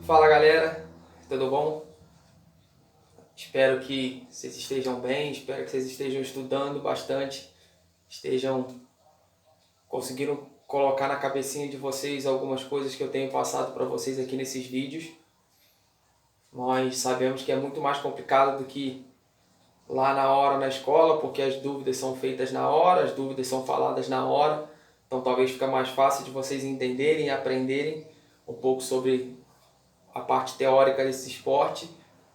Fala galera, tudo bom? Espero que vocês estejam bem, espero que vocês estejam estudando bastante, estejam conseguindo colocar na cabecinha de vocês algumas coisas que eu tenho passado para vocês aqui nesses vídeos. Nós sabemos que é muito mais complicado do que lá na hora na escola, porque as dúvidas são feitas na hora, as dúvidas são faladas na hora, então talvez fique mais fácil de vocês entenderem e aprenderem um pouco sobre a parte teórica desse esporte,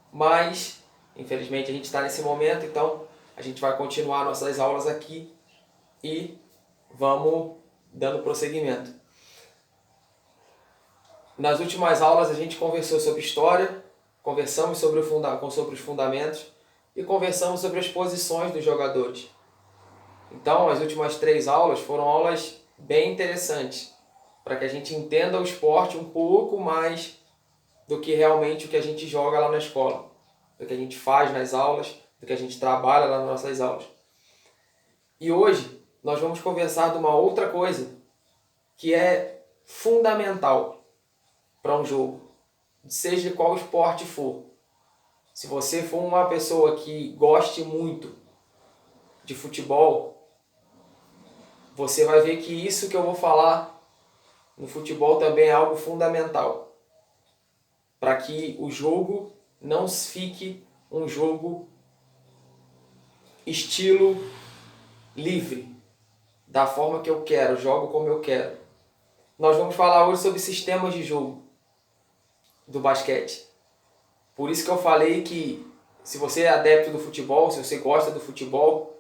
mas infelizmente a gente está nesse momento, então a gente vai continuar nossas aulas aqui e vamos dando prosseguimento. Nas últimas aulas a gente conversou sobre história, conversamos sobre os fundamentos e conversamos sobre as posições dos jogadores. Então as últimas 3 aulas foram aulas bem interessantes, para que a gente entenda o esporte um pouco mais do que realmente o que a gente joga lá na escola, do que a gente faz nas aulas, do que a gente trabalha lá nas nossas aulas. E hoje nós vamos conversar de uma outra coisa que é fundamental para um jogo, seja qual esporte for. Se você for uma pessoa que goste muito de futebol, você vai ver que isso que eu vou falar no futebol também é algo fundamental, para que o jogo não fique um jogo estilo livre, da forma que eu quero, jogo como eu quero. Nós vamos falar hoje sobre sistemas de jogo do basquete. Por isso que eu falei que se você é adepto do futebol, se você gosta do futebol,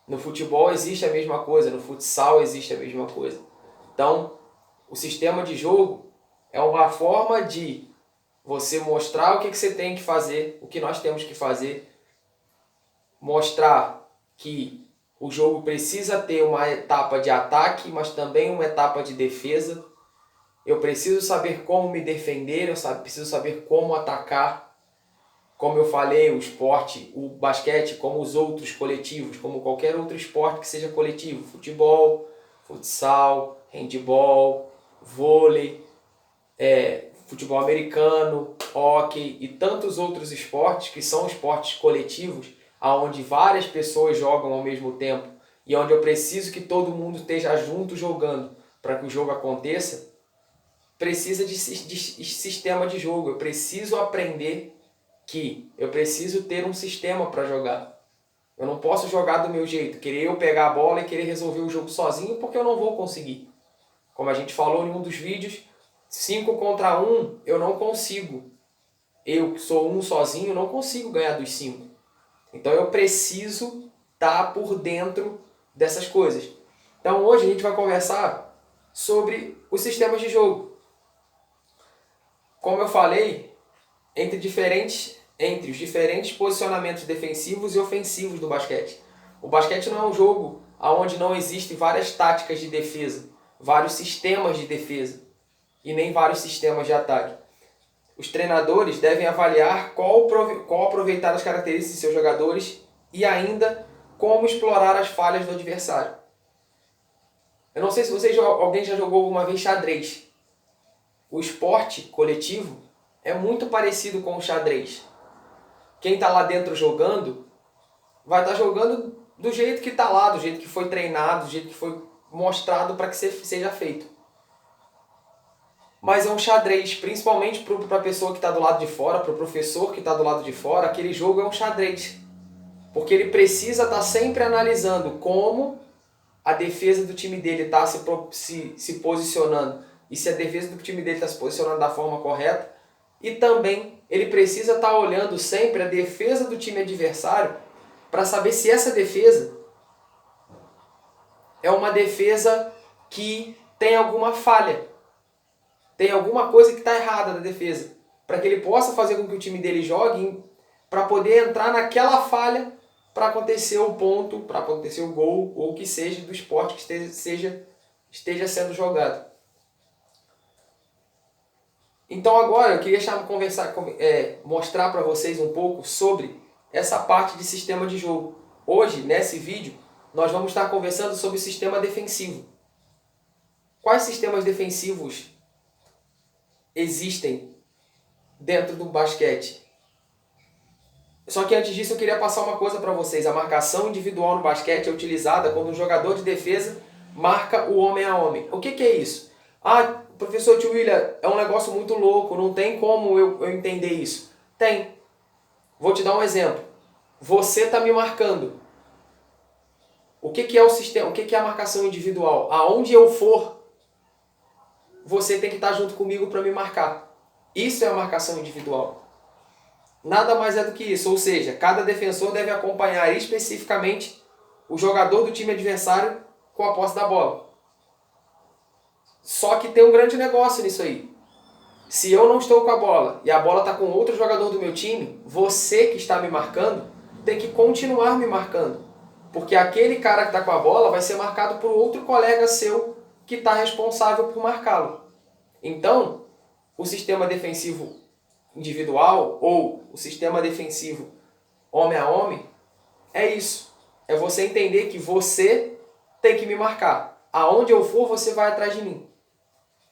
no futebol existe a mesma coisa, no futsal existe a mesma coisa. Então, o sistema de jogo é uma forma de você mostrar o que você tem que fazer, o que nós temos que fazer, mostrar que o jogo precisa ter uma etapa de ataque, mas também uma etapa de defesa. Eu preciso saber como me defender, preciso saber como atacar. Como eu falei, o esporte, o basquete, como os outros coletivos, como qualquer outro esporte que seja coletivo, futebol, futsal, handebol, vôlei, futebol americano, hóquei e tantos outros esportes que são esportes coletivos, onde várias pessoas jogam ao mesmo tempo e onde eu preciso que todo mundo esteja junto jogando para que o jogo aconteça, precisa de sistema de jogo. Eu preciso aprender que eu preciso ter um sistema para jogar. Eu não posso jogar do meu jeito, querer eu pegar a bola e querer resolver o jogo sozinho, porque eu não vou conseguir. Como a gente falou em um dos vídeos, 5 contra 1 eu não consigo. Eu que sou um sozinho não consigo ganhar dos 5. Então eu preciso estar por dentro dessas coisas. Então hoje a gente vai conversar sobre os sistemas de jogo. Como eu falei, entre os diferentes posicionamentos defensivos e ofensivos do basquete. O basquete não é um jogo onde não existem várias táticas de defesa, vários sistemas de defesa e nem vários sistemas de ataque. Os treinadores devem avaliar qual aproveitar as características de seus jogadores e ainda como explorar as falhas do adversário. Eu não sei se alguém já jogou alguma vez xadrez. O esporte coletivo é muito parecido com o xadrez. Quem está lá dentro jogando, vai estar jogando do jeito que está lá, do jeito que foi treinado, do jeito que foi mostrado para que seja feito. Mas é um xadrez, principalmente para a pessoa que está do lado de fora, para o professor que está do lado de fora, aquele jogo é um xadrez. Porque ele precisa estar sempre analisando como a defesa do time dele está se posicionando e se a defesa do time dele está se posicionando da forma correta. E também ele precisa estar olhando sempre a defesa do time adversário para saber se essa defesa é uma defesa que tem alguma falha. Tem alguma coisa que está errada na defesa, para que ele possa fazer com que o time dele jogue, para poder entrar naquela falha, para acontecer o ponto, para acontecer o gol, ou o que seja do esporte que esteja sendo jogado. Então agora eu queria mostrar para vocês um pouco sobre essa parte de sistema de jogo. Hoje, nesse vídeo, nós vamos estar conversando sobre o sistema defensivo. Quais sistemas defensivos existem dentro do basquete. Só que antes disso eu queria passar uma coisa para vocês. A marcação individual no basquete é utilizada quando um jogador de defesa marca o homem a homem. O que é isso? Ah, professor Tio William, é um negócio muito louco, não tem como eu entender isso. Tem. Vou te dar um exemplo. Você está me marcando. O que é o sistema? O que é a marcação individual? Aonde eu for, você tem que estar junto comigo para me marcar. Isso é a marcação individual. Nada mais é do que isso. Ou seja, cada defensor deve acompanhar especificamente o jogador do time adversário com a posse da bola. Só que tem um grande negócio nisso aí. Se eu não estou com a bola e a bola está com outro jogador do meu time, você que está me marcando tem que continuar me marcando. Porque aquele cara que está com a bola vai ser marcado por outro colega seu que está responsável por marcá-lo. Então, o sistema defensivo individual ou o sistema defensivo homem a homem é isso. É você entender que você tem que me marcar. Aonde eu for, você vai atrás de mim.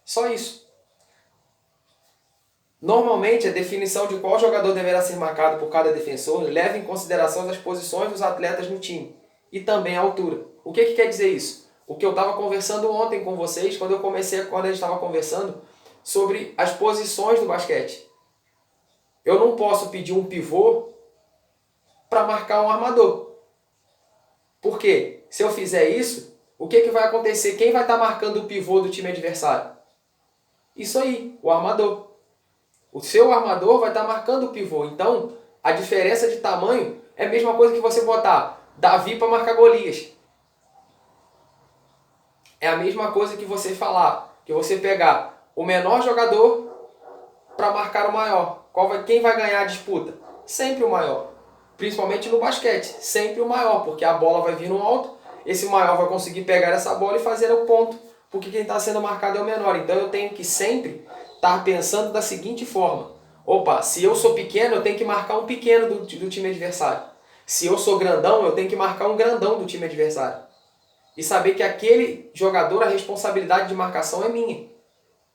Só isso. Normalmente, a definição de qual jogador deverá ser marcado por cada defensor leva em consideração as posições dos atletas no time e também a altura. O que quer dizer isso? O que eu estava conversando ontem com vocês, quando a gente estava conversando sobre as posições do basquete. Eu não posso pedir um pivô para marcar um armador. Por quê? Se eu fizer isso, o que vai acontecer? Quem vai estar marcando o pivô do time adversário? Isso aí, o armador. O seu armador vai estar marcando o pivô. Então, a diferença de tamanho é a mesma coisa que você botar Davi para marcar Golias. É a mesma coisa que você falar, que você pegar o menor jogador para marcar o maior. Quem vai ganhar a disputa? Sempre o maior. Principalmente no basquete, sempre o maior, porque a bola vai vir no alto, esse maior vai conseguir pegar essa bola e fazer o ponto, porque quem está sendo marcado é o menor. Então eu tenho que sempre estar pensando da seguinte forma: opa, se eu sou pequeno, eu tenho que marcar um pequeno do time adversário. Se eu sou grandão, eu tenho que marcar um grandão do time adversário. E saber que aquele jogador, a responsabilidade de marcação é minha,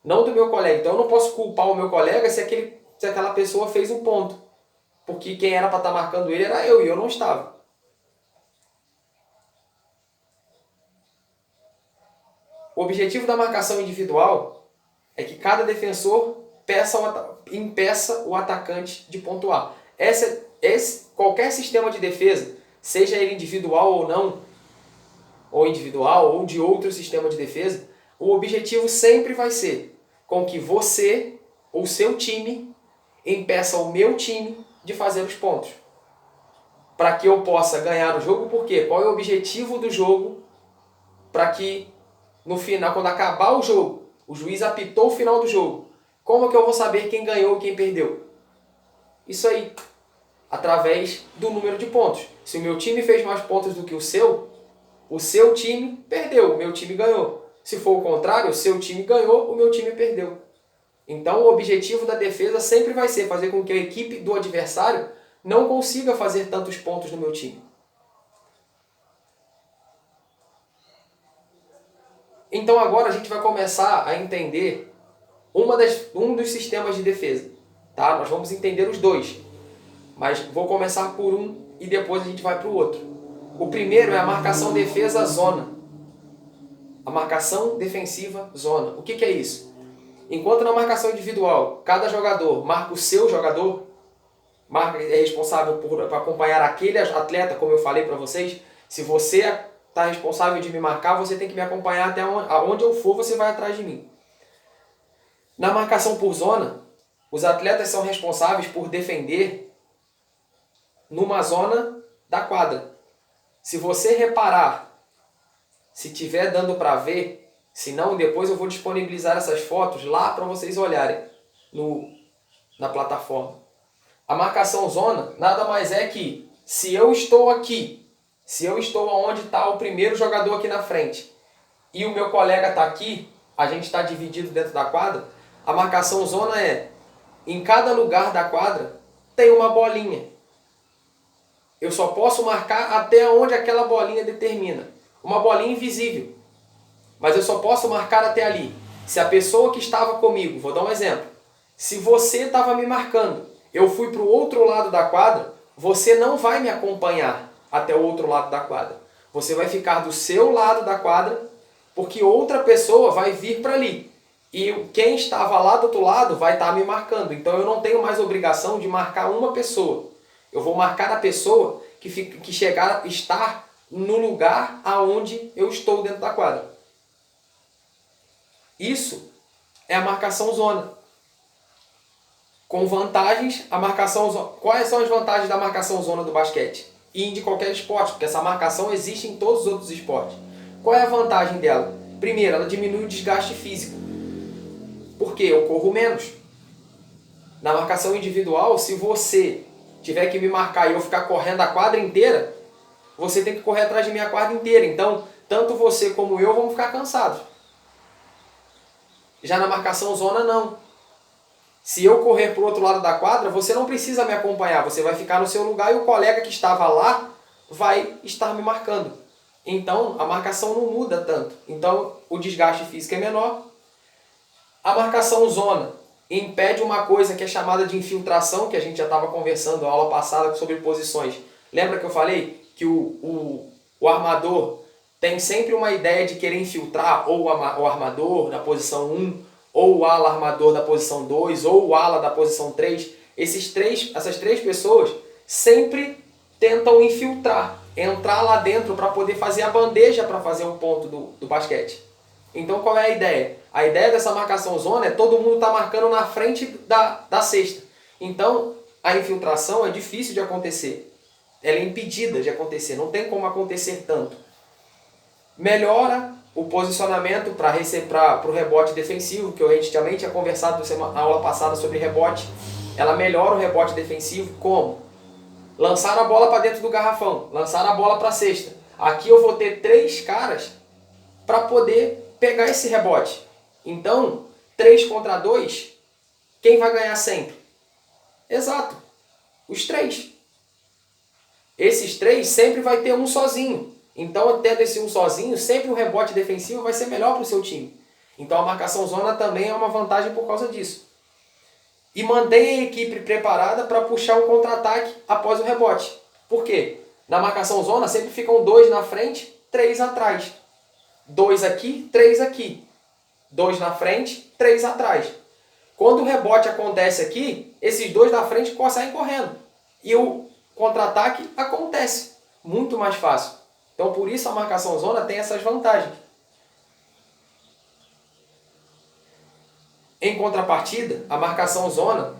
não do meu colega. Então eu não posso culpar o meu colega se aquela pessoa fez um ponto, porque quem era para estar marcando ele era eu e eu não estava. O objetivo da marcação individual é que cada defensor impeça o atacante de pontuar. Qualquer sistema de defesa, seja ele individual ou não, ou individual, ou de outro sistema de defesa, o objetivo sempre vai ser com que você, ou seu time, impeça o meu time de fazer os pontos. Para que eu possa ganhar o jogo, por quê? Qual é o objetivo do jogo? Para que no final, quando acabar o jogo, o juiz apitou o final do jogo. Como que eu vou saber quem ganhou e quem perdeu? Isso aí, através do número de pontos. Se o meu time fez mais pontos do que o seu time perdeu, o meu time ganhou. Se for o contrário, o seu time ganhou, o meu time perdeu. Então o objetivo da defesa sempre vai ser fazer com que a equipe do adversário não consiga fazer tantos pontos no meu time. Então agora a gente vai começar a entender um dos sistemas de defesa. Tá? Nós vamos entender os dois, mas vou começar por um e depois a gente vai para o outro. O primeiro é a marcação defesa zona. A marcação defensiva zona. O que é isso? Enquanto na marcação individual, cada jogador marca o seu jogador, é responsável por acompanhar aquele atleta, como eu falei para vocês. Se você está responsável de me marcar, você tem que me acompanhar até onde eu for, você vai atrás de mim. Na marcação por zona, os atletas são responsáveis por defender numa zona da quadra. Se você reparar, se tiver dando para ver, se não, depois eu vou disponibilizar essas fotos lá para vocês olharem na plataforma. A marcação zona nada mais é que, se eu estou aqui, se eu estou onde está o primeiro jogador aqui na frente e o meu colega está aqui, a gente está dividido dentro da quadra, a marcação zona é, em cada lugar da quadra tem uma bolinha. Eu só posso marcar até onde aquela bolinha determina. Uma bolinha invisível. Mas eu só posso marcar até ali. Se a pessoa que estava comigo, vou dar um exemplo, Se você estava me marcando, eu fui para o outro lado da quadra, você não vai me acompanhar até o outro lado da quadra. Você vai ficar do seu lado da quadra, porque outra pessoa vai vir para ali. E quem estava lá do outro lado vai estar me marcando. Então eu não tenho mais obrigação de marcar uma pessoa. Eu vou marcar a pessoa que chegar, estar no lugar aonde eu estou dentro da quadra. Isso é a marcação zona. Com vantagens, a marcação zona. Quais são as vantagens da marcação zona do basquete? E de qualquer esporte, porque essa marcação existe em todos os outros esportes. Qual é a vantagem dela? Primeiro, ela diminui o desgaste físico. Porque eu corro menos. Na marcação individual, se você tiver que me marcar e eu ficar correndo a quadra inteira, você tem que correr atrás de mim a quadra inteira. Então, tanto você como eu vamos ficar cansados. Já na marcação zona, não. Se eu correr para o outro lado da quadra, você não precisa me acompanhar. Você vai ficar no seu lugar e o colega que estava lá vai estar me marcando. Então, a marcação não muda tanto. Então, o desgaste físico é menor. A marcação zona impede uma coisa que é chamada de infiltração, que a gente já estava conversando na aula passada sobre posições. Lembra que eu falei que o armador tem sempre uma ideia de querer infiltrar ou o armador na posição 1, ou o ala armador da posição 2, ou o ala da posição 3. Essas três pessoas sempre tentam infiltrar, entrar lá dentro para poder fazer a bandeja para fazer um ponto do basquete. Então qual é a ideia? A ideia dessa marcação zona é todo mundo estar marcando na frente da cesta. Então a infiltração é difícil de acontecer. Ela é impedida de acontecer, não tem como acontecer tanto. Melhora o posicionamento para o rebote defensivo, que a gente também tinha conversado na aula passada sobre rebote. Ela melhora o rebote defensivo como? Lançar a bola para dentro do garrafão, lançar a bola para a cesta. Aqui eu vou ter 3 caras para poder pegar esse rebote. Então, 3 contra 2, quem vai ganhar sempre? Exato, os 3. Esses 3 sempre vai ter um sozinho. Então, tendo esse um sozinho, sempre o rebote defensivo vai ser melhor para o seu time. Então, a marcação zona também é uma vantagem por causa disso. E mantém a equipe preparada para puxar um contra-ataque após o rebote. Por quê? Na marcação zona sempre ficam 2 na frente, 3 atrás. 2 aqui, 3 aqui. 2 na frente, 3 atrás. Quando o rebote acontece aqui, esses 2 na frente saem correndo. E o contra-ataque acontece. Muito mais fácil. Então, por isso a marcação zona tem essas vantagens. Em contrapartida, a marcação zona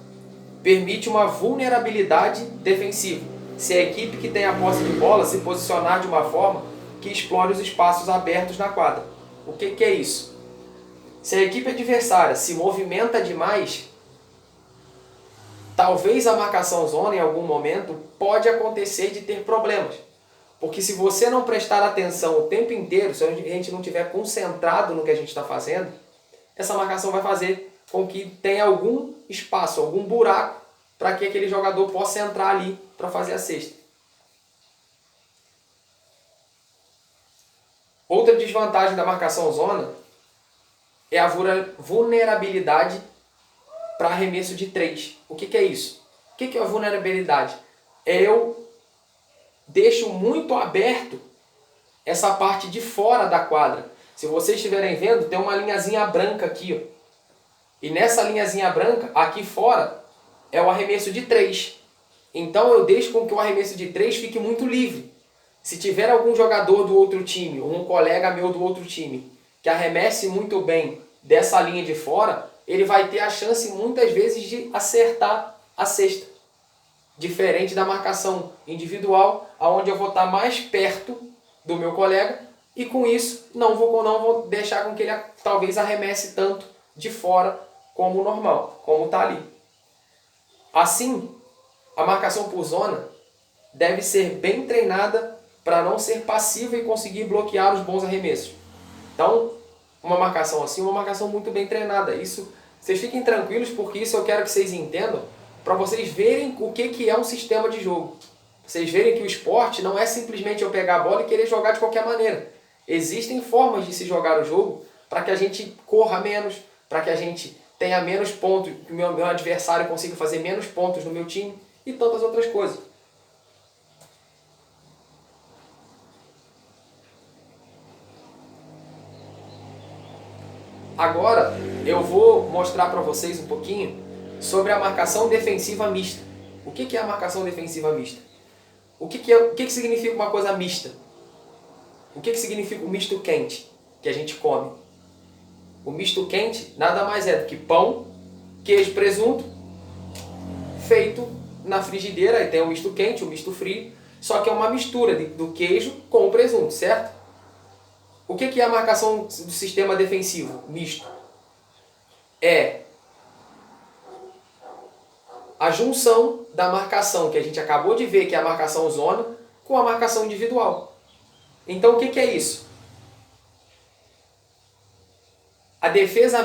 permite uma vulnerabilidade defensiva. Se a equipe que tem a posse de bola se posicionar de uma forma que explore os espaços abertos na quadra. O que é isso? Se a equipe adversária se movimenta demais, talvez a marcação zona em algum momento pode acontecer de ter problemas. Porque se você não prestar atenção o tempo inteiro, se a gente não estiver concentrado no que a gente está fazendo, essa marcação vai fazer com que tenha algum espaço, algum buraco para que aquele jogador possa entrar ali para fazer a cesta. Outra desvantagem da marcação zona é a vulnerabilidade para arremesso de 3. O que é isso? O que é a vulnerabilidade? Eu deixo muito aberto essa parte de fora da quadra. Se vocês estiverem vendo, tem uma linhazinha branca aqui. Ó. E nessa linhazinha branca, aqui fora, é o arremesso de 3. Então eu deixo com que o arremesso de 3 fique muito livre. Se tiver algum jogador do outro time, ou um colega meu do outro time, que arremesse muito bem dessa linha de fora, ele vai ter a chance muitas vezes de acertar a cesta. Diferente da marcação individual, onde eu vou estar mais perto do meu colega e com isso não vou deixar com que ele talvez arremesse tanto de fora como normal, como está ali. Assim, a marcação por zona deve ser bem treinada para não ser passiva e conseguir bloquear os bons arremessos. Então, uma marcação assim, uma marcação muito bem treinada. Isso, vocês fiquem tranquilos porque isso eu quero que vocês entendam para vocês verem o que é um sistema de jogo. Vocês verem que o esporte não é simplesmente eu pegar a bola e querer jogar de qualquer maneira. Existem formas de se jogar o jogo para que a gente corra menos, para que a gente tenha menos pontos, que o meu adversário consiga fazer menos pontos no meu time e tantas outras coisas. Agora eu vou mostrar para vocês um pouquinho sobre a marcação defensiva mista. O que é a marcação defensiva mista? O que significa uma coisa mista? O que significa o misto quente que a gente come? O misto quente nada mais é do que pão, queijo, presunto, feito na frigideira. Aí tem o misto quente, o misto frio, só que é uma mistura do queijo com o presunto, certo? O que é a marcação do sistema defensivo misto? É a junção da marcação que a gente acabou de ver, que é a marcação zona, com a marcação individual. Então o que é isso? A defesa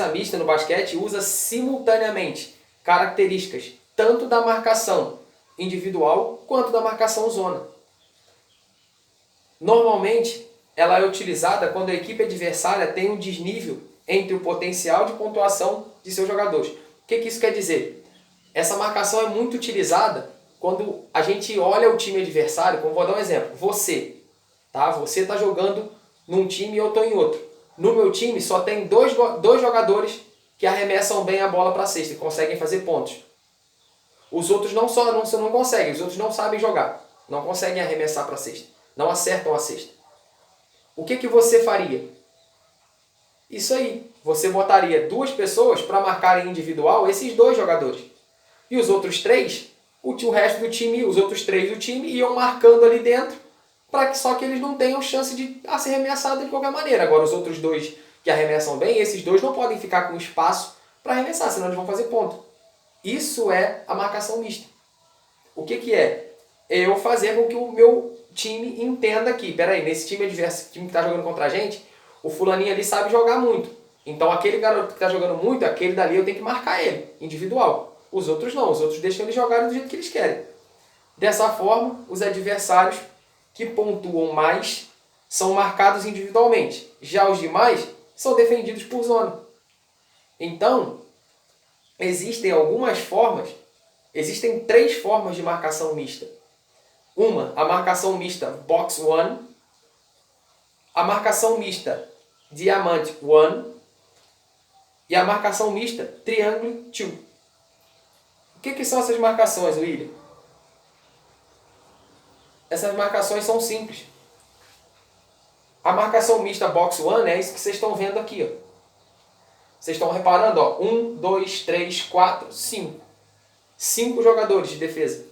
mista no basquete usa simultaneamente características tanto da marcação individual quanto da marcação zona. Normalmente, ela é utilizada quando a equipe adversária tem um desnível entre o potencial de pontuação de seus jogadores. O que isso quer dizer? Essa marcação é muito utilizada quando a gente olha o time adversário, como vou dar um exemplo. Você está jogando num time e eu estou em outro. No meu time só tem dois jogadores que arremessam bem a bola para a cesta e conseguem fazer pontos. Os outros não conseguem, os outros não sabem jogar, não conseguem arremessar para a cesta, não acertam a cesta. O que você faria? Isso aí, você botaria duas pessoas para marcarem individual esses dois jogadores. E os outros três, o resto do time, os outros três do time iam marcando ali dentro, para que só que eles não tenham chance de ser arremessado de qualquer maneira. Agora os outros dois que arremessam bem, esses dois não podem ficar com espaço para arremessar, senão eles vão fazer ponto. Isso é a marcação mista. O que é? Eu fazer com que o meu time entenda que, peraí, nesse time adverso, time que está jogando contra a gente, o fulaninho ali sabe jogar muito. Então aquele garoto que está jogando muito, aquele dali eu tenho que marcar ele, individual. Os outros não, os outros deixam eles jogarem do jeito que eles querem. Dessa forma, os adversários que pontuam mais são marcados individualmente. Já os demais são defendidos por zona. Então, existem três formas de marcação mista. Uma, a marcação mista Box One, a marcação mista Diamante One e a marcação mista Triangle Two. O que são essas marcações, William? Essas marcações são simples. A marcação mista Box One é isso que vocês estão vendo aqui. Ó. Vocês estão reparando? 1, 2, 3, 4, 5. 5 jogadores de defesa.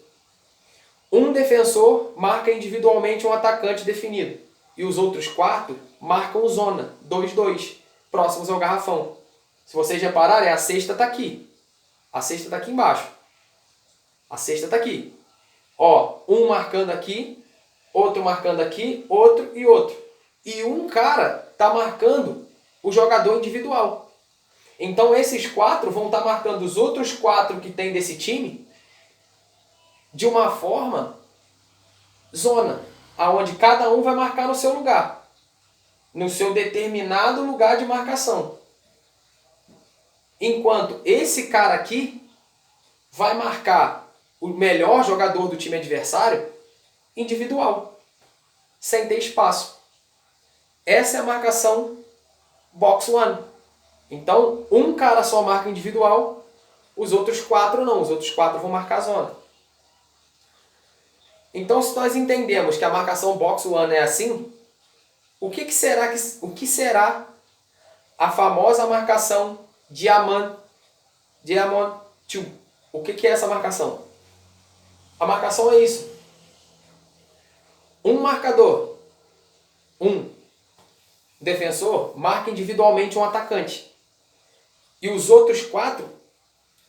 Um defensor marca individualmente um atacante definido. E os outros 4 marcam zona, 2, 2, próximos ao garrafão. Se vocês repararem, a cesta está aqui. A cesta está aqui embaixo. A cesta está aqui. Um marcando aqui, outro marcando aqui, outro e outro. E um cara está marcando o jogador individual. Então esses 4 vão estar marcando os outros 4 que tem desse time de uma forma zona, aonde cada um vai marcar no seu lugar, no seu determinado lugar de marcação. Enquanto esse cara aqui vai marcar o melhor jogador do time adversário individual, sem ter espaço. Essa é a marcação Box One. Então, um cara só marca individual, os outros 4 não, os outros 4 vão marcar zona. Então, se nós entendemos que a marcação Box One é assim, o que será a famosa marcação Diamond Two? O que é essa marcação? A marcação é isso. Um marcador, um defensor, marca individualmente um atacante. E os outros 4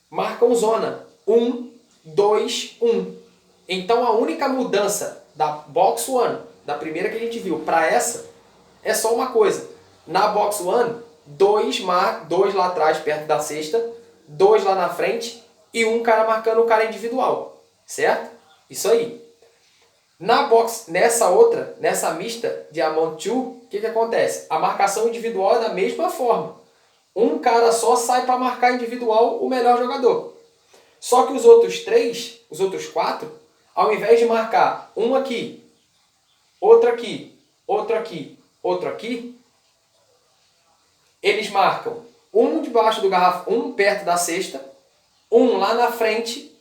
marcam zona. 1, 2, 1. Então a única mudança da Box One, da primeira que a gente viu, para essa, é só uma coisa. Na Box One, 2 lá atrás, perto da cesta, 2 lá na frente e um cara marcando o cara individual. Certo? Isso aí. Nessa mista Diamond 2, o que acontece? A marcação individual é da mesma forma. um cara só sai para marcar individual o melhor jogador. Só que os outros 3, os outros 4, ao invés de marcar um aqui, outro aqui, outro aqui, outro aqui, eles marcam um debaixo do garrafão, um perto da cesta, um lá na frente,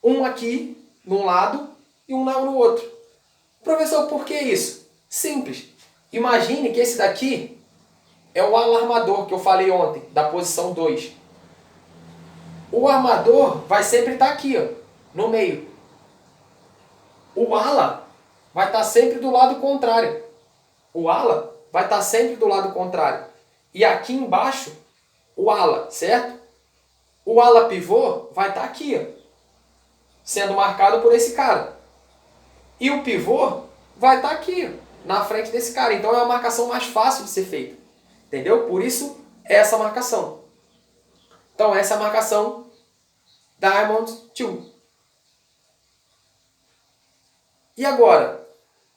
um aqui num lado e um lá no outro. Professor, por que isso? Simples. Imagine que esse daqui é o alarmador que eu falei ontem, da posição 2. O armador vai sempre estar aqui, ó, no meio. O ala vai estar sempre do lado contrário. O ala vai estar sempre do lado contrário. E aqui embaixo, o ala, certo? O ala pivô vai estar aqui, ó, sendo marcado por esse cara. E o pivô vai estar aqui, ó, na frente desse cara. Então é uma marcação mais fácil de ser feita. Entendeu? Por isso, essa marcação. Então essa é a marcação Diamond 2. E agora,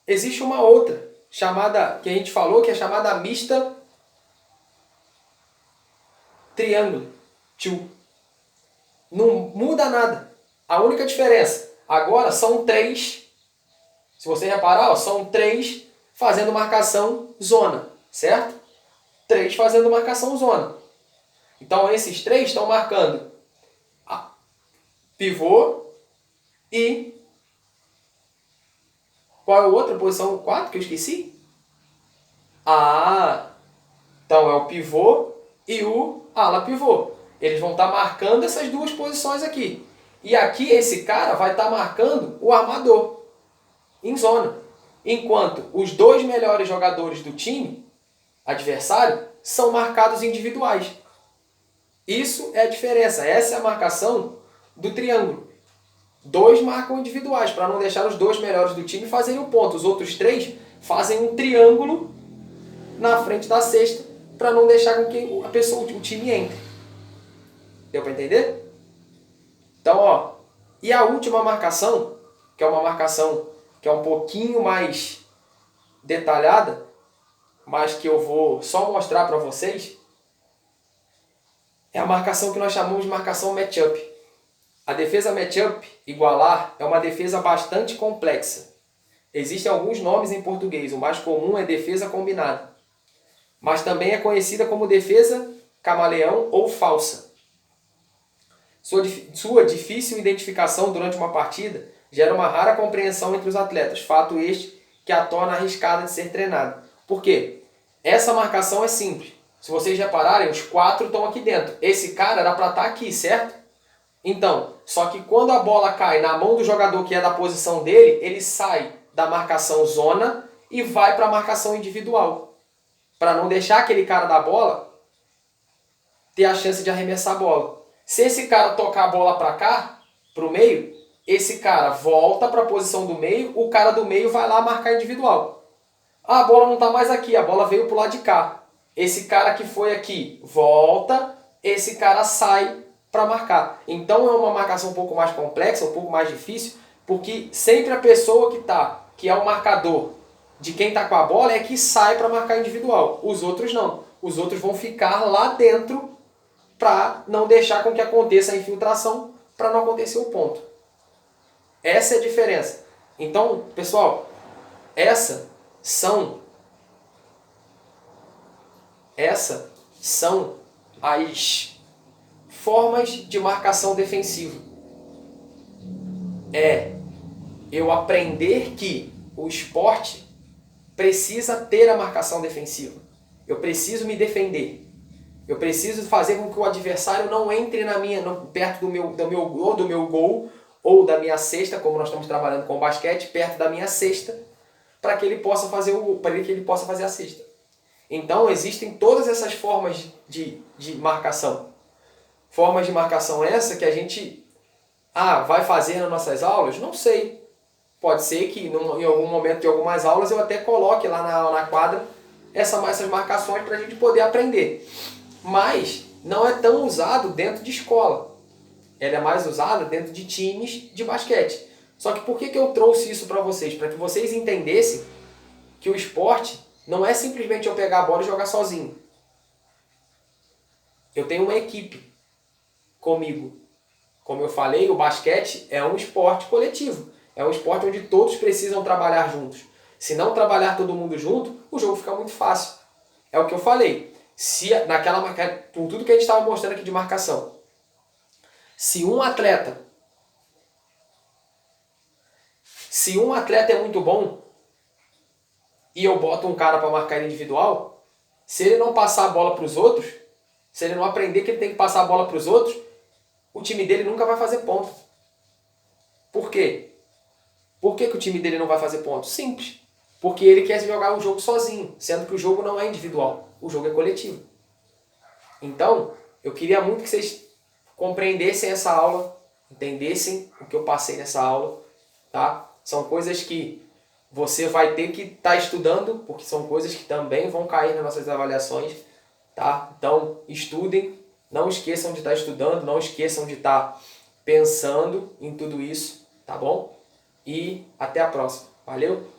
existe uma outra, chamada, que a gente falou, que é chamada mista triângulo 2. Não muda nada. A única diferença, agora são 3, se você reparar, ó, são 3 fazendo marcação zona, certo? 3 fazendo marcação zona. Então esses 3 estão marcando pivô e... Qual é a outra posição 4 que eu esqueci? Então é o pivô e o ala pivô. Eles vão estar marcando essas duas posições aqui. E aqui esse cara vai estar marcando o armador em zona. Enquanto os 2 melhores jogadores do time adversário são marcados individuais. Isso é a diferença. Essa é a marcação do triângulo. 2 marcam individuais, para não deixar os 2 melhores do time fazerem o ponto. Os outros 3 fazem um triângulo na frente da cesta, para não deixar com que a pessoa, o time entre. Deu para entender? Então, ó, e a última marcação, que é uma marcação que é um pouquinho mais detalhada, mas que eu vou só mostrar para vocês, é a marcação que nós chamamos de marcação matchup. A defesa matchup, igualar, é uma defesa bastante complexa. Existem alguns nomes em português, o mais comum é defesa combinada, mas também é conhecida como defesa camaleão ou falsa. Sua difícil identificação durante uma partida gera uma rara compreensão entre os atletas, fato este que a torna arriscada de ser treinada. Por quê? Essa marcação é simples. Se vocês repararem, os 4 estão aqui dentro. Esse cara era para estar aqui, certo? Então, só que quando a bola cai na mão do jogador que é da posição dele, ele sai da marcação zona e vai para a marcação individual. Para não deixar aquele cara da bola ter a chance de arremessar a bola. Se esse cara tocar a bola para cá, para o meio, esse cara volta para a posição do meio, o cara do meio vai lá marcar individual. A bola não está mais aqui, a bola veio para o lado de cá. Esse cara que foi aqui volta, esse cara sai para marcar. Então é uma marcação um pouco mais complexa, um pouco mais difícil, porque sempre a pessoa que é o marcador de quem está com a bola é que sai para marcar individual. Os outros não. Os outros vão ficar lá dentro para não deixar com que aconteça a infiltração, para não acontecer o ponto. Essa é a diferença. Então, pessoal, essas são as formas de marcação defensiva. É eu aprender que o esporte precisa ter a marcação defensiva. Eu preciso me defender. Eu preciso fazer com que o adversário não entre perto do meu gol ou da minha cesta, como nós estamos trabalhando com basquete, perto da minha cesta, para que ele possa fazer a cesta. Então existem todas essas formas de marcação. Formas de marcação essa que a gente vai fazer nas nossas aulas? Não sei. Pode ser que em algum momento de algumas aulas eu até coloque lá na quadra essas marcações para a gente poder aprender. Mas não é tão usado dentro de escola. Ela é mais usada dentro de times de basquete. Só que por que eu trouxe isso para vocês? Para que vocês entendessem que o esporte não é simplesmente eu pegar a bola e jogar sozinho. Eu tenho uma equipe comigo. Como eu falei, o basquete é um esporte coletivo. É um esporte onde todos precisam trabalhar juntos. Se não trabalhar todo mundo junto, o jogo fica muito fácil. É o que eu falei. Se naquela com tudo que a gente estava mostrando aqui de marcação, se um atleta é muito bom e eu boto um cara para marcar individual, se ele não passar a bola para os outros, se ele não aprender que ele tem que passar a bola para os outros, o time dele nunca vai fazer ponto. Por quê? Por que o time dele não vai fazer ponto? Simples. Porque ele quer jogar o jogo sozinho, sendo que o jogo não é individual, o jogo é coletivo. Então, eu queria muito que vocês compreendessem essa aula, entendessem o que eu passei nessa aula, tá? São coisas que você vai ter que estar estudando, porque são coisas que também vão cair nas nossas avaliações, tá? Então, estudem, não esqueçam de estar estudando, não esqueçam de estar pensando em tudo isso, tá bom? E até a próxima. Valeu?